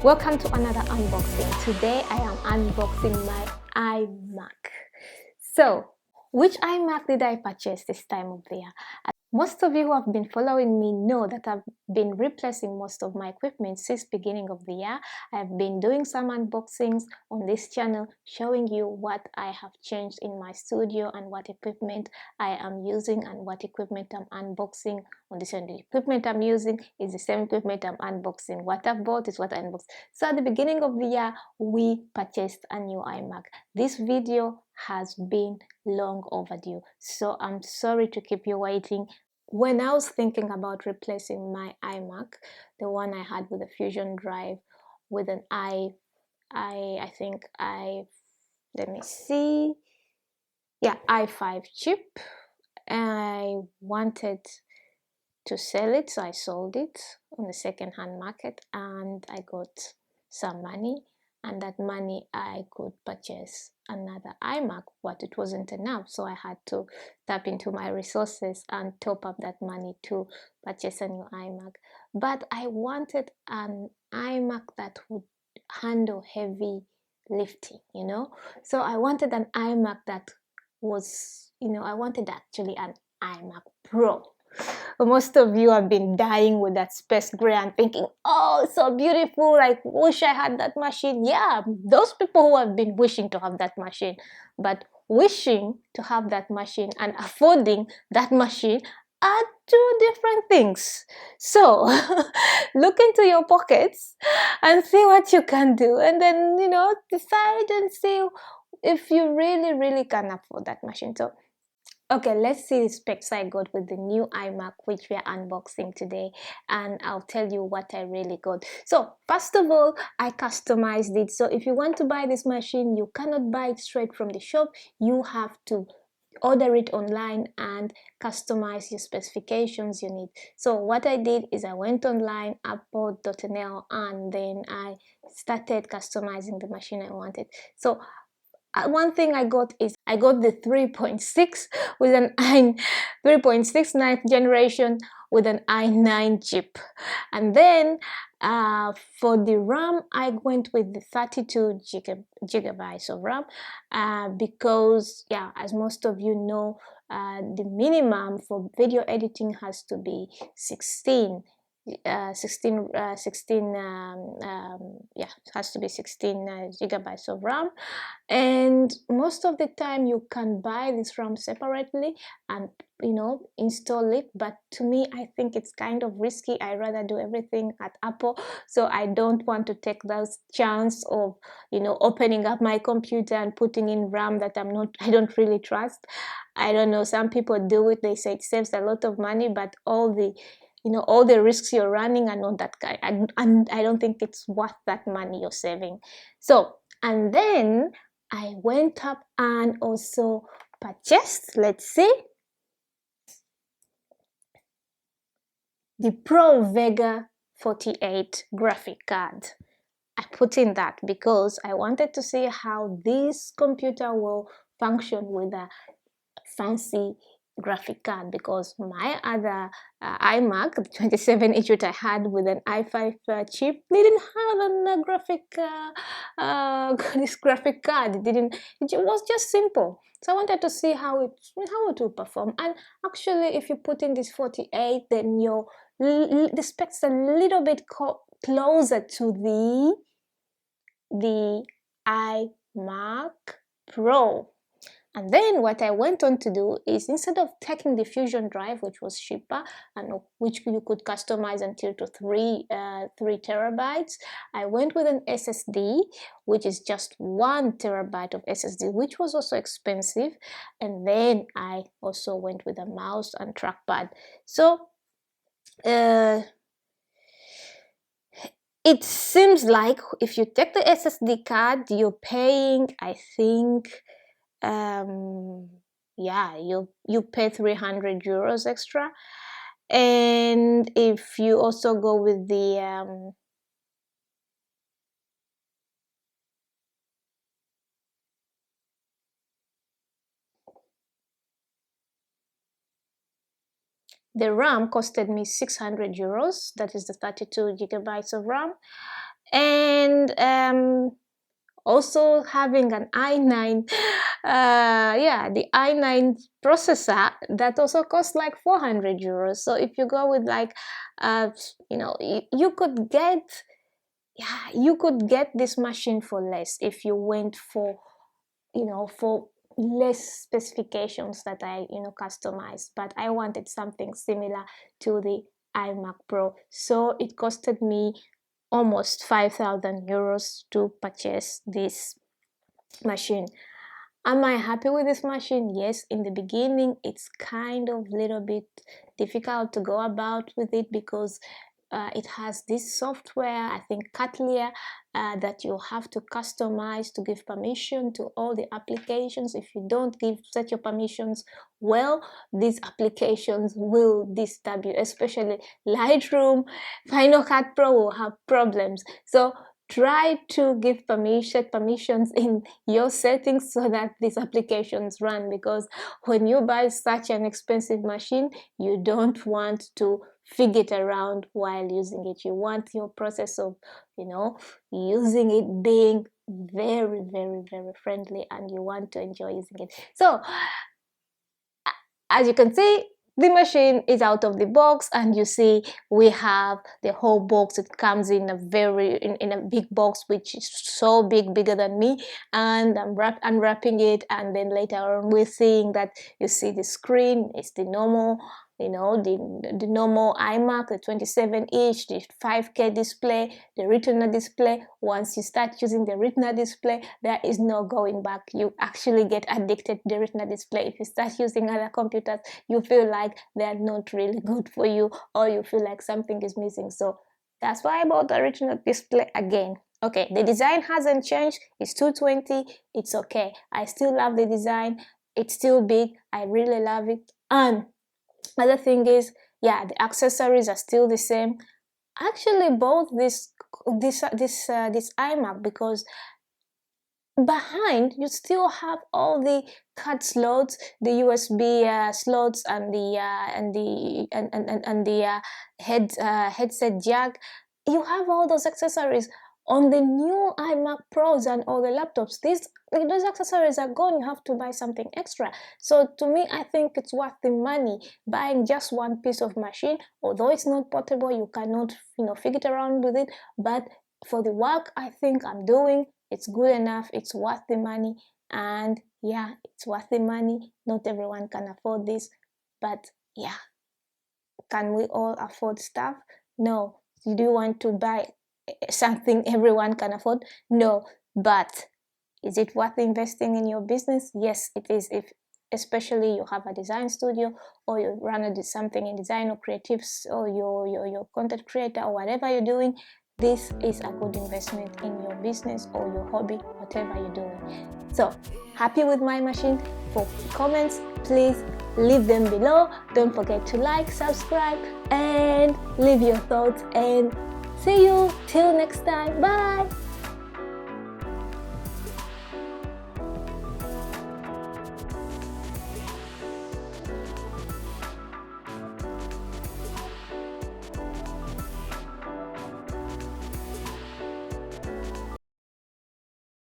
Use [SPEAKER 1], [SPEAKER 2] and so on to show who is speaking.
[SPEAKER 1] Welcome to another unboxing. Today I am unboxing my iMac. So, which iMac did I purchase this time of the year? Most of you who have been following me know that I've been replacing most of my equipment since beginning of the year. I've been doing some unboxings on this channel showing you what I have changed in my studio and what equipment I am using and what equipment I'm unboxing on this channel. The equipment I'm using is the same equipment I'm unboxing. What I've bought is what I unboxed. So at the beginning of the year, we purchased a new iMac. This video has been long overdue, so I'm sorry to keep you waiting. When I was thinking about replacing my iMac, the one I had with a Fusion drive, with an let me see, yeah, i5 chip, I wanted to sell it, so I sold it on the second-hand market, and I got some money, and that money I could purchase another iMac, but it wasn't enough, so I had to tap into my resources and top up that money to purchase a new iMac. But I wanted an iMac that would handle heavy lifting, so I wanted an iMac that was, I wanted actually an iMac Pro. Most of you have been dying with that space gray and thinking, oh, so beautiful, I wish I had that machine. Yeah, those people who have been wishing to have that machine, but wishing to have that machine and affording that machine are two different things. So look into your pockets and see what you can do, and then decide and see if you really can afford that machine. So okay, let's see the specs I got with the new iMac, which we are unboxing today, and I'll tell you what I really got. So first of all, I customized it. So if you want to buy this machine, you cannot buy it straight from the shop. You have to order it online and customize your specifications you need. So what I did is I went online, apple.nl, and then I started customizing the machine I wanted. So one thing I got is I got the 3.6 with an 3.6 ninth generation with an i9 chip, and then for the RAM I went with the 32 gigabytes of RAM because, yeah, as most of you know, the minimum for video editing has to be 16 yeah, it has to be 16 gigabytes of RAM, and most of the time you can buy this RAM separately and install it, but to me I think it's kind of risky. I rather do everything at Apple, so I don't want to take that chance of opening up my computer and putting in RAM that I don't really trust. I don't know, some people do it, they say it saves a lot of money, but all the risks you're running are not that guy, and I don't think it's worth that money you're saving. So, and then I went up and also purchased, let's see, the Pro VEGA 48 graphic card. I put in that because I wanted to see how this computer will function with a fancy graphic card, because my other iMac, the 27-inch which I had with an i5 chip, didn't have a this graphic card. It was just simple. So I wanted to see how it will perform. And actually, if you put in this 48, then the specs a little bit closer to the iMac Pro. And then what I went on to do is, instead of taking the Fusion drive, which was cheaper and which you could customize until to 3 terabytes, I went with an SSD, which is just 1 terabyte of SSD, which was also expensive. And then I also went with a mouse and trackpad. So it seems like if you take the SSD card, you're paying, I think, yeah, you pay 300 euros extra. And if you also go with the RAM costed me 600 euros, that is the 32 gigabytes of RAM. And also having an i9, yeah, the i9 processor, that also costs like 400 euros. So if you go with like, you know, you could get, yeah, you could get this machine for less if you went for, you know, for less specifications that I, you know, customized. But I wanted something similar to the iMac Pro, so it costed me almost 5,000 euros to purchase this machine. Am I happy with this machine? Yes. In the beginning, it's kind of little bit difficult to go about with it because it has this software, I think Catlia, that you have to customize to give permission to all the applications. If you don't set your permissions well, these applications will disturb you, especially Lightroom. Final Cut Pro will have problems. So try to give set permissions in your settings so that these applications run, because when you buy such an expensive machine, you don't want to figure it around while using it. You want your process of, you know, using it being very, very, very friendly, and you want to enjoy using it. So as you can see, the machine is out of the box, and you see we have the whole box. It comes in a in a big box, which is so big, bigger than me, and I'm unwrapping it, and then later on we're seeing that you see the screen. It's the normal, you know, the normal iMac, the 27-inch, the 5K display, the Retina display. Once you start using the Retina display, there is no going back. You actually get addicted to the Retina display. If you start using other computers, you feel like they're not really good for you, or you feel like something is missing. So that's why I bought the Retina display again. Okay, the design hasn't changed. It's 220. It's okay. I still love the design. It's still big. I really love it. And other thing is, yeah, the accessories are still the same. I actually bought this iMac because behind you still have all the card slots, the USB slots, and the headset jack. You have all those accessories. On the new iMac Pros and all the laptops, those accessories are gone. You have to buy something extra. So to me, I think it's worth the money buying just one piece of machine. Although it's not portable, you cannot, you know, figure it around with it. But for the work I think I'm doing, it's good enough. It's worth the money. And yeah, it's worth the money. Not everyone can afford this, but yeah, can we all afford stuff? No. Do you want to buy something everyone can afford? No. But is it worth investing in your business? Yes, it is. If especially you have a design studio, or you run something in design or creatives, or your content creator, or whatever you're doing, this is a good investment in your business or your hobby, whatever you're doing. So happy with my machine? For comments, please leave them below. Don't forget to like, subscribe, and leave your thoughts, and see you till next time. Bye.